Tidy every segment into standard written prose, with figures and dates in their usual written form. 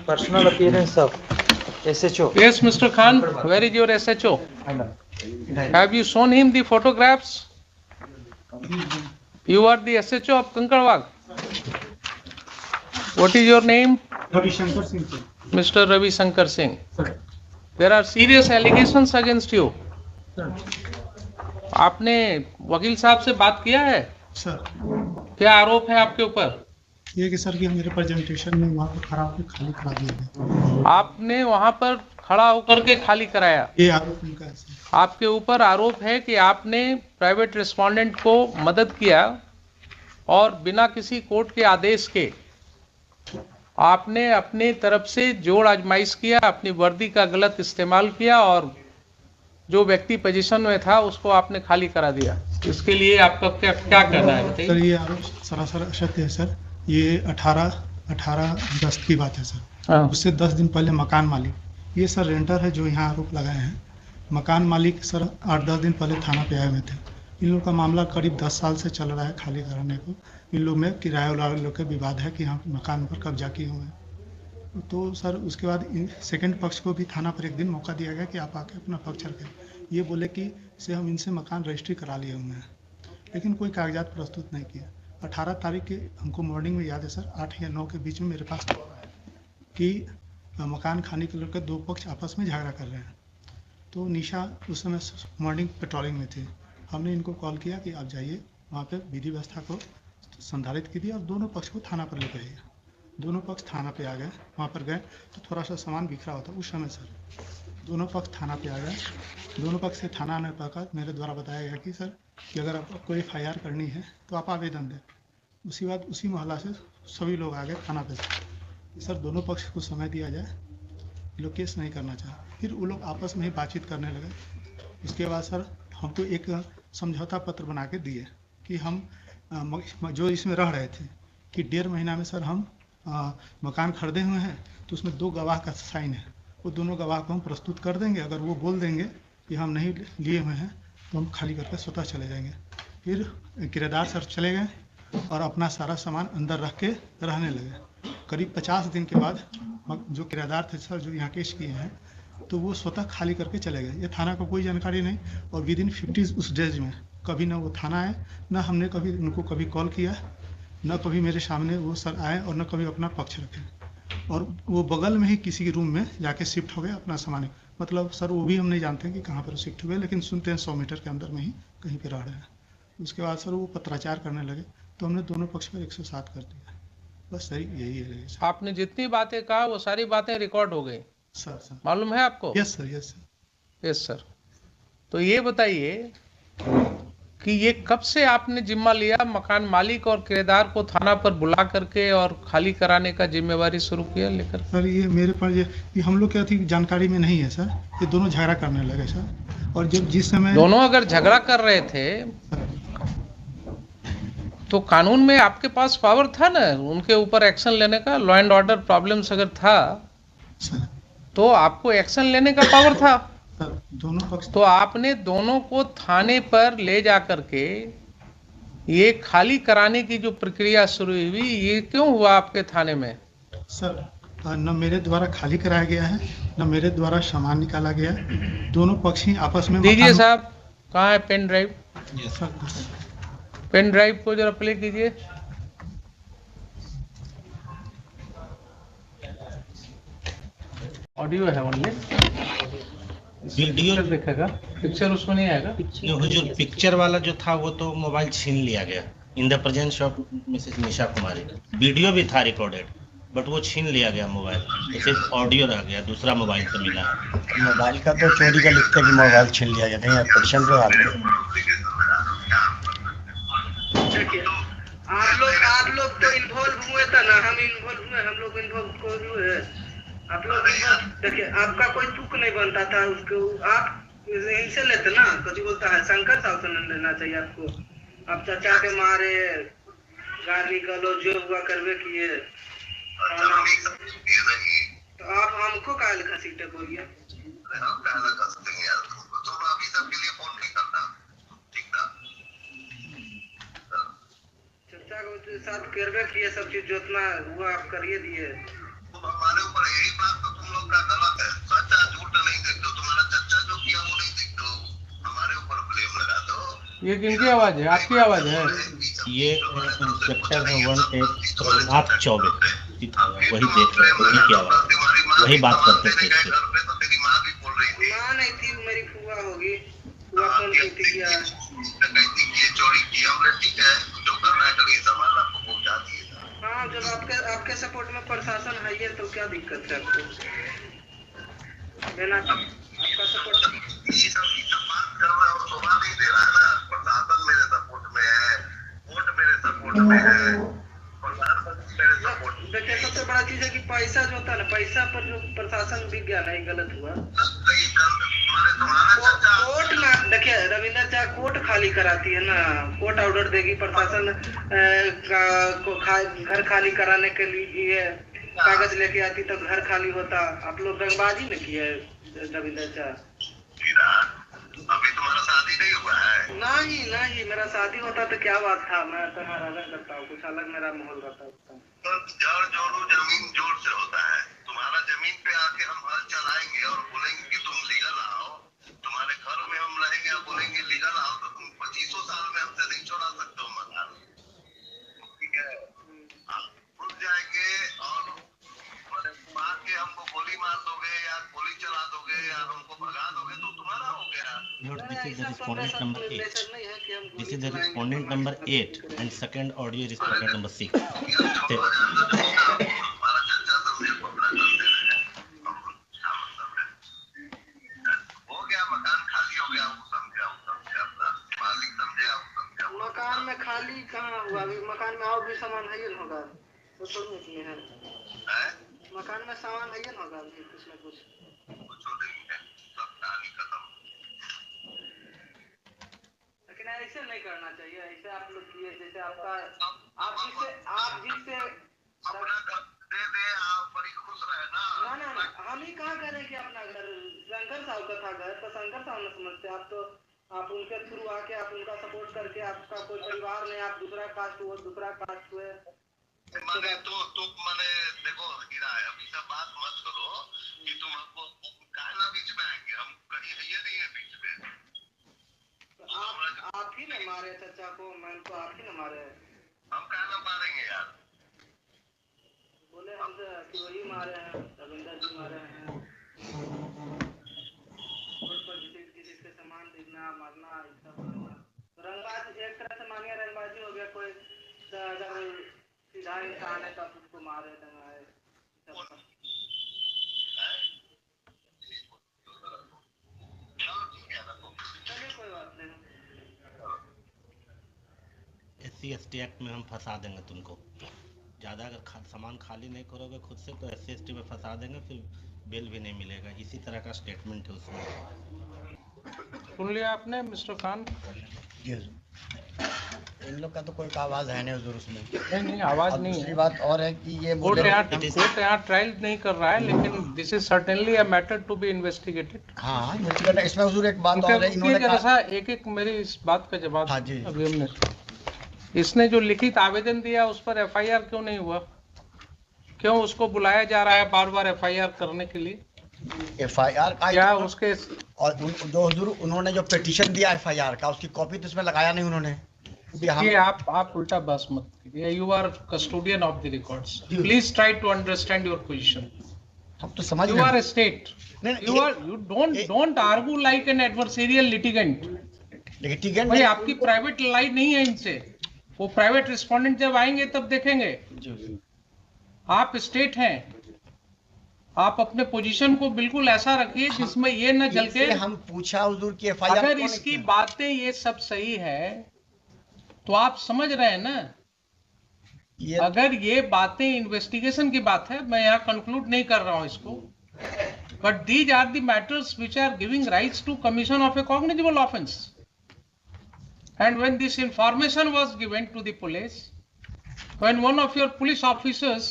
personal appearance of SHO. Yes, Mr. Khan, where is your SHO? Have you shown him the photographs? You are the SHO of Kankarwag. What is your name? Ravi Shankar Singh. Mr. Ravi Shankar Singh. Sir. There are serious allegations against you. Sir. आपने वकील साहब से बात किया है? Sir, क्या आरोप है आपके ऊपर? ये कि सर कि मेरे प्रेजेंटेशन में वहाँ पर खड़ा होकर खाली करा दिया गया। आपने वहां पर खड़ा होकर के खाली कराया? ये आरोप उनका है सर। आपके ऊपर आरोप है कि आपने प्राइवेट रेस्पोंडेंट को मदद किया और बिना किसी कोर्ट के आदेश के आपने अपने तरफ से जोड़ आजमाइश किया, अपनी वर्दी का गलत इस्तेमाल किया और जो व्यक्ति पोजीशन में था उसको आपने खाली करा दिया। इसके लिए आपका क्या कहना है बताइए? सर, ये आरोप सरासर असत्य है सर। ये 18 अगस्त की बात है सर। उससे 10 दिन पहले मकान मालिक, ये सर रेंटर है जो यहाँ आरोप लगाए हैं। मकान मालिक सर 8-10 दिन पहले थाना पे आए हुए थे। इन लोग का मामला करीब 10 साल से चल रहा है खाली कराने को। इन लोग में किराए वाले लोग का विवाद है कि यहाँ मकान पर कब्जा किए हुए हैं। तो सर उसके बाद सेकंड पक्ष को भी थाना पर एक दिन मौका दिया गया कि आप आके अपना पक्ष रखें। ये बोले कि से हम इनसे मकान रजिस्ट्री करा लिए हुए हैं, लेकिन कोई कागजात प्रस्तुत नहीं किया। 18 तारीख के हमको मॉर्निंग में याद है सर, 8 या 9 के बीच में मेरे पास कि मकान खाने के लेकर 2 पक्ष आपस में झगड़ा कर रहे हैं। तो निशा उस समय मॉर्निंग पेट्रोलिंग में थे। हमने इनको कॉल किया कि आप जाइए वहाँ पे विधि व्यवस्था को संधारित कीजिए और दोनों पक्ष को थाना पर लेकर आइए। दोनों पक्ष थाना पे आ गए। वहाँ पर गए तो थोड़ा सा सामान बिखरा होता उस समय सर दोनों पक्ष थाना पे आ गए। दोनों पक्ष से थाना आने पर मेरे द्वारा बताया गया कि सर कि अगर आपको FIR करनी है तो आप आवेदन दें। उसी बाद उसी मोहल्ला से सभी लोग आ गए थाना पे। सर दोनों पक्ष को समय दिया जाए, ये लोग केस नहीं करना चाहे। फिर वो लोग आपस में ही बातचीत करने लगे। उसके बाद सर हमको एक समझौता पत्र बना के दिए कि हम जो इसमें रह रहे थे कि 1.5 महीना में सर हम मकान खरीदे हुए हैं, तो उसमें 2 गवाह का साइन है। वो दोनों गवाह को हम प्रस्तुत कर देंगे। अगर वो बोल देंगे कि हम नहीं लिए हुए हैं तो हम खाली करके स्वतः चले जाएंगे। फिर किराएदार सर चले गए और अपना सारा सामान अंदर रख के रहने लगे। करीब 50 दिन के बाद जो किराएदार थे सर जो यहाँ केस किए हैं, तो वो स्वतः खाली करके चले गए। ये थाना को कोई जानकारी नहीं और विदिन 50 उस डेज में कभी ना वो थाना आए, ना हमने कभी उनको कभी कॉल किया, न कभी मेरे सामने वो सर आए और न कभी अपना पक्ष रखे। और वो बगल में ही किसी के रूम में जाके शिफ्ट हो गए अपना सामान। मतलब सर वो भी हम नहीं जानते कि कहाँ पर शिफ्ट हुए, लेकिन सुनते हैं 100 मीटर के अंदर में ही कहीं पे रह रहे हैं। उसके बाद सर वो पत्राचार करने लगे तो हमने दोनों पक्ष पर 107 कर दिया। बस सर यही है सर। आपने जितनी बातें कहा वो सारी बातें रिकॉर्ड हो गई सर मालूम है आपको? Yes sir. Yes sir. तो ये बताइए कि ये कब से आपने जिम्मा लिया मकान मालिक और किराएदार को थाना पर बुला करके और खाली कराने का जिम्मेवारी शुरू किया लेकर? सर ये मेरे पास ये हम लोग क्या थी जानकारी में नहीं है सर। ये दोनों झगड़ा करने लगे सर। और जब जिस समय दोनों अगर झगड़ा कर रहे थे तो कानून में आपके पास पावर था ना उनके ऊपर एक्शन लेने का। लॉ एंड ऑर्डर प्रॉब्लम्स अगर था तो आपको एक्शन लेने का पावर था। दोनों पक्ष तो आपने दोनों को थाने पर ले जा करके ये खाली कराने की जो प्रक्रिया शुरू हुई, ये क्यों हुआ आपके थाने में? सर न मेरे द्वारा खाली कराया गया है, न मेरे द्वारा सामान निकाला गया। दोनों पक्ष ही आपस में दीजिए साहब, कहाँ है pen drive? Sir pen drive को जरा प्ले कीजिए। ऑडियो है ओनली, वीडियो दिखेगा, पिक्चर उसमें नहीं आएगा। जो पिक्चर वाला जो था वो तो मोबाइल छीन लिया गया in the presence of Mrs Nisha Kumari. Video भी था रिकॉर्डेड बट वो छीन लिया गया मोबाइल, तो सिर्फ ऑडियो रह गया, दूसरा मोबाइल से मिला। मोबाइल का तो चोरी का लिखते कि मोबाइल छीन लिया गया, नहीं पिटिशन पे आप लोग तो इन्वॉल्व हुए था ना, हम इन्वॉल्व हुए, हम लोग इन्वॉल्व हुए। आप लोग देखिए आपका कोई तुक नहीं बनता था उसको, आप इनसे लेते ना, कभी बोलता है शंकर साहब से नहीं लेना चाहिए आपको। आप चाचा के मारे गाली गलो जो हुआ करवे किए, तो आप हमको क्या लिखा सीटे बोलिए। चाचा के साथ करवे किए, सब चीज जोतना हुआ आप करिए दिए। हमारे ऊपर ये किनकी आवाज है? आपकी आवाज है? ये इंस्पेक्टर है 18 प्रभुनाथ चौबे, वही देख रहे, वही की आवाज, वही बात करते थे इससे। माँ नहीं थी, मेरी फुआ होगी, फुआ फोन की थी क्या? हाँ, जब आपके सपोर्ट में प्रशासन है ये, तो क्या दिक्कत है आपको? देना आपका सपोर्ट। देखिए, सबसे बड़ा चीज है कि पैसा जो होता है ना, पैसा पर जो प्रशासन बिक गया, नहीं गलत हुआ। कोर्ट में देखिए, रविंदर चा कोर्ट खाली कराती है ना, कोर्ट ऑर्डर देगी, प्रशासन घर खाली कराने के लिए कागज लेके आती तो घर खाली होता। आप लोग रंगबाजी में किए रविंदर चा। अभी तुम्हारा शादी नहीं हुआ है? नहीं, मेरा शादी होता तो क्या बात था, मैं तो अलग करता हूँ, कुछ अलग मेरा माहौल रहता। तो जड़ जोड़ो जमीन जोड़ से होता है। तुम्हारा जमीन पे आके हम हल चलाएंगे और बोलेंगे कि तुम लीगल आओ, तुम्हारे घर में हम रहेंगे और बोलेंगे लीगल आओ, तो तुम 25 साल में हमसे नहीं छोड़ा सकते हो मकान, ठीक है? आप रुक जाएंगे और मार के हमको गोली मार दोगे या गोली चला दोगे या हमको भगा दोगे, तो तुम्हारा हो गया। This is the respondent number 8. This is the respondent number 8 and second audio is respondent number 6. हमारा चर्चा समझे पकड़ा करते रहे, हो गया मकान खाली हो गया, वो समझे अपना मालिक समझे। मकान में खाली कहाँ हुआ? अभी मकान में और भी सामान है ना होगा, वो थोड़ी इसमें है। मकान में सामान है ना होगा, अभी कुछ न कुछ नहीं है, सब कहानी खत्म। लेकिन ऐसे नहीं करना चाहिए, ऐसे आप लोग किए जैसे आप जिससे अपना घर दे दे, आप बड़ी खुश रहे ना। ना, हम ही कहाँ करें कि अपना घर, शंकर साहब का था घर, तो शंकर साहब ने समझते। आप तो आप उनके थ्रू आके, आप उनका सपोर्ट करके, आपका कोई परिवार नहीं, आप दूसरा कास्ट हुए, मैंने तो मैंने देखो गिरा है, अभी सब बात मत करो कि तुम हमको कहना बीच में आएंगे, हम कहीं ये नहीं है बीच में। आप ही न मारे चाचा को, मैम को आप ही न मारे। हम कहना मारेंगे यार, बोले हमसे कि वही मारे हैं, रविंदर जी मारे हैं। रोड पर किसी के सामान देखना, मारना, रंगबाजी एक तरह से मानिए, रंगबाजी हो गया। कोई अगर सीधा इंसान है तो आप उसको मारे दंगाए, चलिए कोई बात नहीं। SC/ST एक्ट में हम फंसा देंगे तुमको। ज़्यादा अगर सामान खाली नहीं करोगे खुद से तो SC/ST में फंसा देंगे, फिर बेल भी नहीं मिलेगा। इसी तरह का स्टेटमेंट है उसमें। सुन लिया आपने मिस्टर खान? इन लोग का तो कोई आवाज है नहीं हुजूर उसमें। नहीं आवाज नहीं है। दूसरी बात और है कि ये कोर्ट यहाँ ट्रायल नहीं कर रहा है, लेकिन this is certainly a matter to be investigated. हाँ, इन्वेस्टिगेट। इसमें हुजूर एक बात और है, इन्होंने कहा एक मेरी इस बात का जवाब। हाँ जी। अभी हमने इसने जो लिखित आवेदन दिया उस पर FIR क्यों नहीं हुआ? क्यों उसको बुलाया जा रहा है बार बार FIR करने के लिए? FIR का क्या उसके और जो हुजूर उन्होंने जो पिटीशन दिया FIR का, उसकी कॉपी तो इसमें लगाया नहीं उन्होंने। ये आप उल्टा बस मत कीजिए। You are custodian of the records, please try to understand your position. हम तो समझ you are a state, you don't argue like an adversarial litigant. Litigant भाई आपकी प्राइवेट लाइन नहीं है इनसे, वो प्राइवेट रिस्पोंडेंट जब आएंगे तब देखेंगे। आप स्टेट हैं, आप अपने पोजीशन को बिल्कुल ऐसा रखिए जिसमें ये न जल के। हम पूछा हुजूर की FIR अगर इसकी बातें ये सब सही है तो आप समझ रहे हैं ना, अगर ये बातें इन्वेस्टिगेशन की बात है, मैं यहाँ कंक्लूड नहीं कर रहा हूँ इसको, but these are the matters which are giving rights to commission of a cognizable offence. And when this information was given to the police, when one of your police officers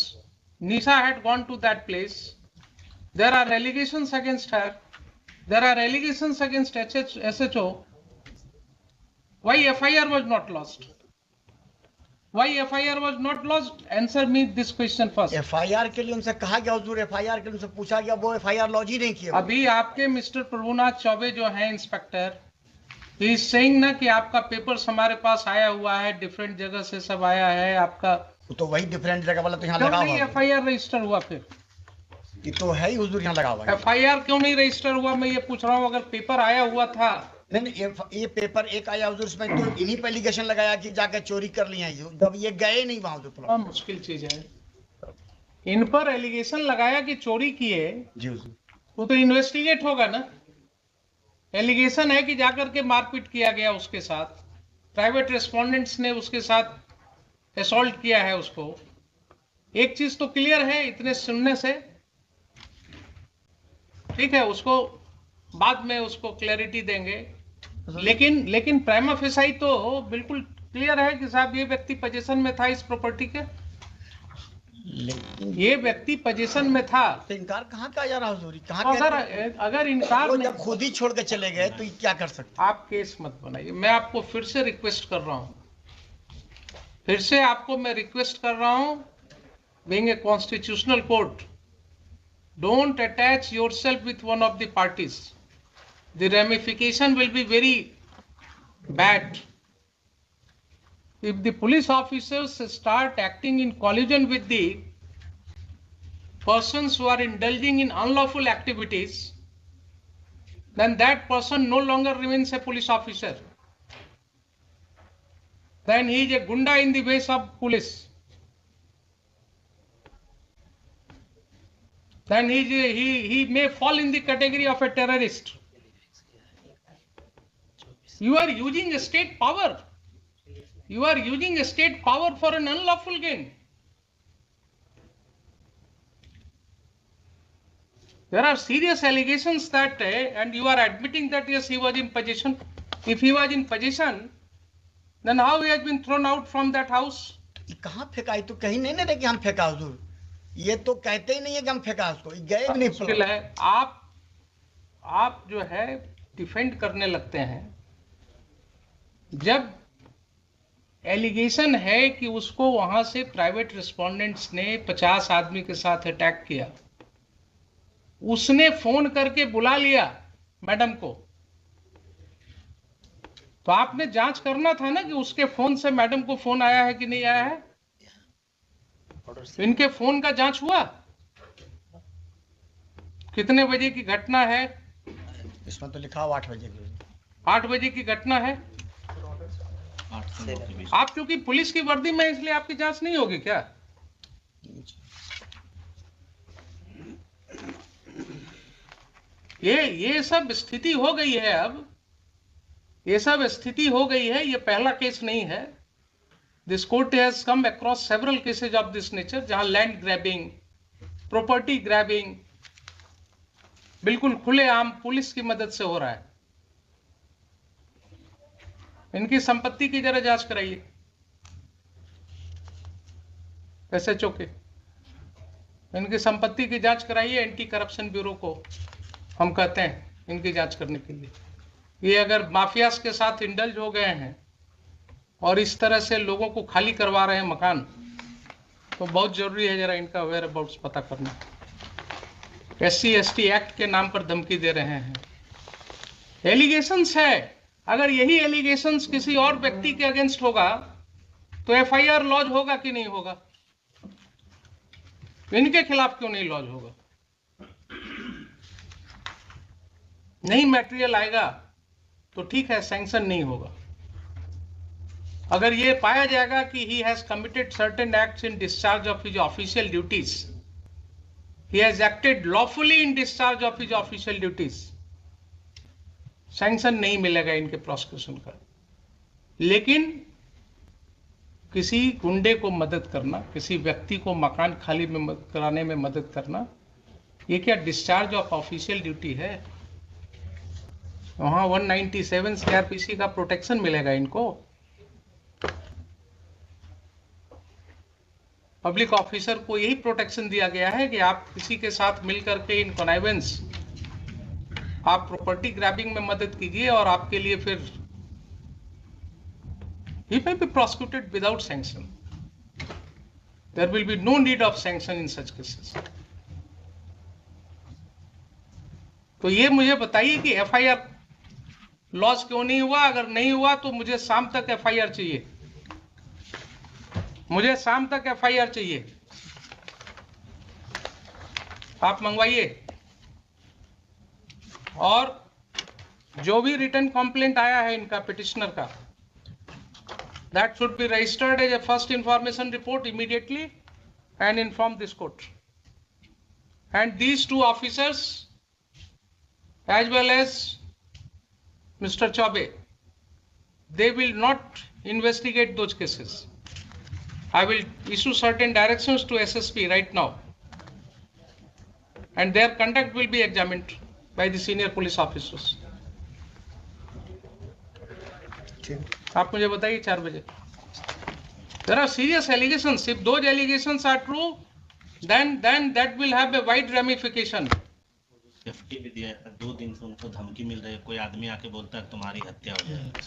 Nisha had gone to that place, there are allegations against her, there are allegations against SHO. Why FIR was not lodged? Why FIR was not lodged? Answer me this question first. FIR के लिए उनसे कहा गया हुजूर, FIR के लिए उनसे पूछा गया, वो FIR लॉन्च ही नहीं किया। अभी आपके मिस्टर प्रभुनाथ चौबे जो हैं इंस्पेक्टर, इज सेइंग ना कि आपका पेपर्स हमारे पास आया हुआ है, डिफरेंट जगह से सब आया है आपका। तो वही डिफरेंट जगह वाला तो यहाँ क्यों लगा नहीं हुआ है। एफआईआर रजिस्टर हुआ? फिर ये तो है ही हुजूर, यहाँ लगा हुआ है। एफआईआर क्यों नहीं रजिस्टर हुआ, मैं ये पूछ रहा हूँ। अगर पेपर आया हुआ था। नहीं नहीं, ये पेपर एक आया हुजूर, इसमें तो इन्हीं पे एलिगेशन लगाया कि जाके चोरी कर लिया है, जब ये गए नहीं वहां हुजूर। बहुत मुश्किल चीज है। इन पर एलिगेशन लगाया कि चोरी किए, जी हुजूर। वो तो इन्वेस्टिगेट होगा ना। एलिगेशन है कि जाकर के मारपीट किया गया उसके साथ, प्राइवेट रेस्पोंडेंट्स ने उसके साथ असॉल्ट किया है उसको। एक चीज तो क्लियर है इतने सुनने से, ठीक है, उसको बाद में उसको क्लैरिटी देंगे। लेकिन प्राइमा फेसाई तो बिल्कुल क्लियर है कि साहब ये व्यक्ति पोजीशन में था इस प्रॉपर्टी के, ये व्यक्ति पोजीशन में था। तो इनकार कहाँ का जा रहा हुजूर? कहाँ अगर इनकार वो जब खुद ही छोड़ के चले गए तो ये क्या कर सकते? आप केस मत बनाइए। मैं आपको फिर से रिक्वेस्ट कर रहा हूं, फिर से आपको मैं रिक्वेस्ट कर रहा हूं, being a constitutional court, don't attach yourself with one of the parties. The ramification will be very bad. If the police officers start acting in collusion with the persons who are indulging in unlawful activities, then that person no longer remains a police officer. Then he is a gunda in the ways of police. Then he may fall in the category of a terrorist. You are using a state power. You are using a state power for an unlawful gain. There are serious allegations that, and you are admitting that yes, he was in possession. If he was in possession, then how he has been thrown out from that house? कहाँ फेंका? ये तो कहीं नहीं ना कि हम फेंका हुजूर, ये तो कहते ही नहीं है कि हम फेंका उसको, गए भी नहीं। मुश्किल है। आप जो है डिफेंड करने लगते हैं। जब एलिगेशन है कि उसको वहां से प्राइवेट रिस्पोंडेंट्स ने 50 आदमी के साथ अटैक किया, उसने फोन करके बुला लिया मैडम को, तो आपने जांच करना था ना कि उसके फोन से मैडम को फोन आया है कि नहीं आया है। इनके फोन का जांच हुआ? कितने बजे की घटना है? इसमें तो लिखा हुआ 8 बजे की। 8 बजे की घटना है। आप चूंकि पुलिस की वर्दी में इसलिए आपकी जांच नहीं होगी क्या? ये सब स्थिति हो गई है। अब ये सब स्थिति हो गई है। ये पहला केस नहीं है। This court has come across several cases of this nature, जहां लैंड ग्रैबिंग, प्रॉपर्टी ग्रैबिंग बिल्कुल खुलेआम पुलिस की मदद से हो रहा है। इनकी संपत्ति की जरा जांच कराइए एसएचओ के, इनकी संपत्ति की जांच कराइए। एंटी करप्शन ब्यूरो को हम कहते हैं इनकी जांच करने के लिए। ये अगर माफियाज के साथ इंडल्ज हो गए हैं और इस तरह से लोगों को खाली करवा रहे हैं मकान, तो बहुत जरूरी है जरा इनका वेयर अबाउट्स पता करना। SC/ST एक्ट के नाम पर धमकी दे रहे हैं। एलिगेशंस है। अगर यही एलिगेशंस किसी और व्यक्ति के अगेंस्ट होगा तो FIR लॉज होगा कि नहीं होगा? इनके खिलाफ क्यों नहीं लॉज होगा? नहीं मटेरियल आएगा तो ठीक है, सैंक्शन नहीं होगा। अगर ये पाया जाएगा कि he has committed certain acts in discharge of his official duties, he has acted lawfully in discharge of his official duties, sanction नहीं मिलेगा इनके प्रोसिक्यूशन का। लेकिन किसी गुंडे को मदद करना, किसी व्यक्ति को मकान खाली में कराने में मदद करना, ये क्या डिस्चार्ज ऑफ ऑफिशियल ड्यूटी है? वहां 197 CRPC का प्रोटेक्शन मिलेगा इनको। पब्लिक ऑफिसर को यही प्रोटेक्शन दिया गया है कि आप किसी के साथ मिलकर के इन कॉनाइवेंस आप प्रॉपर्टी ग्रैबिंग में मदद कीजिए और आपके लिए फिर he may be prosecuted without sanction. There will be no need of sanction in such cases. तो ये मुझे बताइए कि FIR लॉस क्यों नहीं हुआ? अगर नहीं हुआ तो मुझे शाम तक एफआईआर चाहिए, मुझे शाम तक एफआईआर चाहिए। आप मंगवाइए। और जो भी रिटर्न कंप्लेंट आया है इनका पिटिशनर का, that should be registered as a first information report immediately and inform this court. And these two officers as well as Mr. Chaube, they will not investigate those cases. I will issue certain directions to SSP right now, and their conduct will be examined by the senior police officers. आप मुझे बताइए 4 बजे। There are serious allegations. If those allegations are true, then that will have a wide ramification. Safety भी दिया है। 2 दिन से उनको धमकी मिल रही है, कोई आदमी आके बोलता है तुम्हारी हत्या हो जाएगी,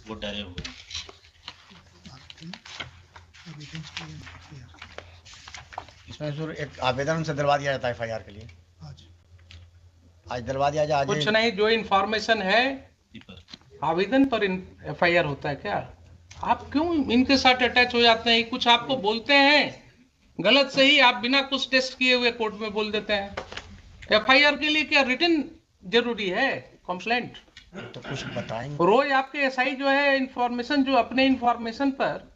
वो डरे हुए। इसमें जरूर एक आवेदन उनसे दिलवा दिया जाता है एफआईआर के लिए। आज दिलवा दिया जाए। कुछ नहीं, जो इन्फॉर्मेशन है आवेदन पर एफआईआर होता है क्या? आप क्यों इनके साथ अटैच हो जाते हैं? कुछ आपको बोलते हैं गलत सही, आप बिना कुछ टेस्ट किए हुए कोर्ट में बोल देते हैं। एफआईआर के लिए क्या रिटन जरूरी है? कंप्लेंट तो कुछ बताएंगे। रोज आपके एसआई जो है इंफॉर्मेशन, जो अपने इंफॉर्मेशन पर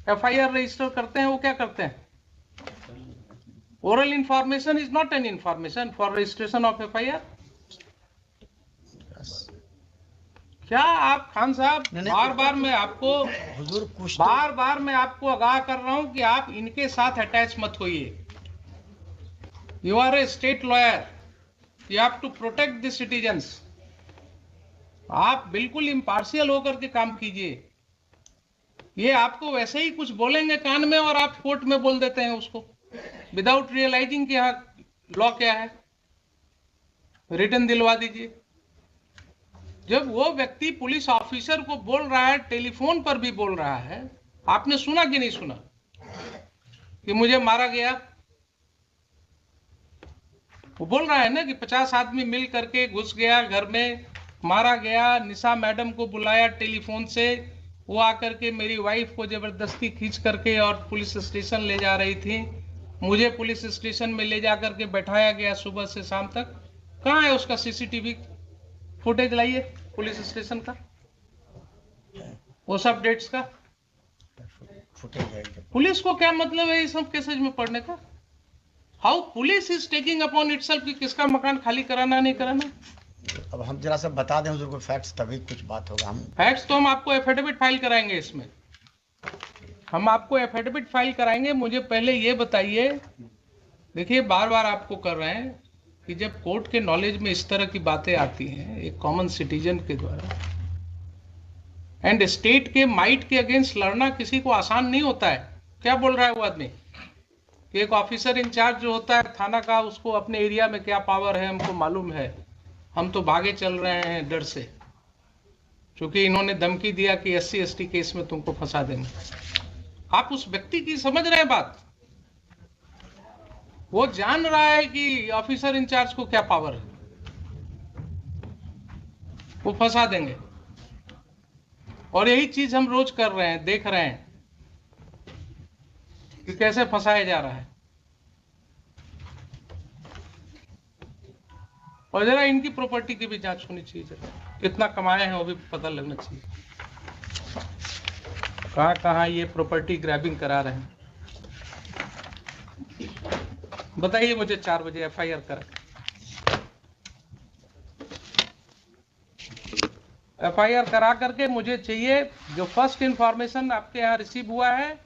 एफआईआर रजिस्टर करते हैं, वो क्या करते हैं? Oral information is not an information for registration of FIR. क्या आप खान साहब, बार बार मैं आपको हुजूर कुछ बार मैं आपको आगाह कर रहा हूं कि आप इनके साथ अटैच मत होइए। You are a state lawyer. You have to protect the citizens. आप बिल्कुल इम्पार्शियल होकर के काम कीजिए। ये आपको वैसे ही कुछ बोलेंगे कान में और आप कोर्ट में बोल देते हैं उसको, विदाउट रियलाइजिंग कि यहाँ लॉ क्या है। रिटर्न दिलवा दीजिए। जब वो व्यक्ति पुलिस ऑफिसर को बोल रहा है, टेलीफोन पर भी बोल रहा है, आपने सुना कि नहीं सुना कि मुझे मारा गया? वो बोल रहा है ना कि 50 आदमी मिल करके घुस गया घर में, मारा गया। निशा मैडम को बुलाया टेलीफोन से, वो आकर के मेरी वाइफ को जबरदस्ती खींच करके और पुलिस स्टेशन ले जा रही थी। मुझे पुलिस स्टेशन में ले जा करके बैठाया गया सुबह से शाम तक। कहाँ है उसका सीसीटीवी फुटेज? लाइए पुलिस स्टेशन का, वो सब डेट्स का फुटेज। पुलिस को क्या मतलब है इस सब केसेज में पढ़ने का? How police is taking upon itself कि किसका मकान खाली कराना नहीं कराना। अब हम जरा सा बता दें हुजूर को फैक्ट्स, तभी कुछ बात होगा। हम फैक्ट्स तो हम आपको एफिडेविट फाइल कराएंगे, इसमें हम आपको एफिडेविट फाइल कराएंगे। मुझे पहले ये बताइए, देखिए बार बार आपको कर रहे हैं कि जब कोर्ट के नॉलेज में इस तरह की बातें आती हैं एक कॉमन सिटीजन के द्वारा, एंड स्टेट के माइट के अगेंस्ट लड़ना किसी को आसान नहीं होता है। क्या बोल रहा है वो आदमी? एक ऑफिसर इंचार्ज जो होता है थाना का, उसको अपने एरिया में क्या पावर है हमको मालूम है, हम तो भागे चल रहे हैं डर से, क्योंकि इन्होंने धमकी दिया कि SC ST केस में तुमको फंसा देंगे। आप उस व्यक्ति की समझ रहे हैं बात? वो जान रहा है कि ऑफिसर इंचार्ज को क्या पावर है, वो फंसा देंगे। और यही चीज हम रोज कर रहे हैं, देख रहे हैं कि कैसे फंसाया जा रहा है। और जरा इनकी प्रॉपर्टी की भी जांच होनी चाहिए, जरा कितना कमाए हैं वो भी पता लगना चाहिए, कहां कहां ये प्रॉपर्टी ग्रैबिंग करा रहे हैं। बताइए मुझे 4 बजे FIR करा। FIR करा करके मुझे चाहिए जो फर्स्ट इंफॉर्मेशन आपके यहाँ रिसीव हुआ है,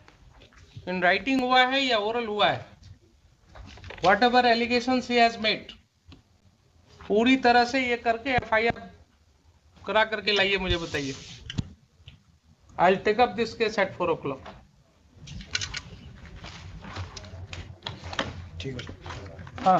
इन राइटिंग हुआ है या ओरल हुआ है, what ever allegations he has made, पूरी तरह से ये करके FIR करा करके लाइए, मुझे बताइए। I will take up this case at 4 o'clock। ठीक है। हाँ।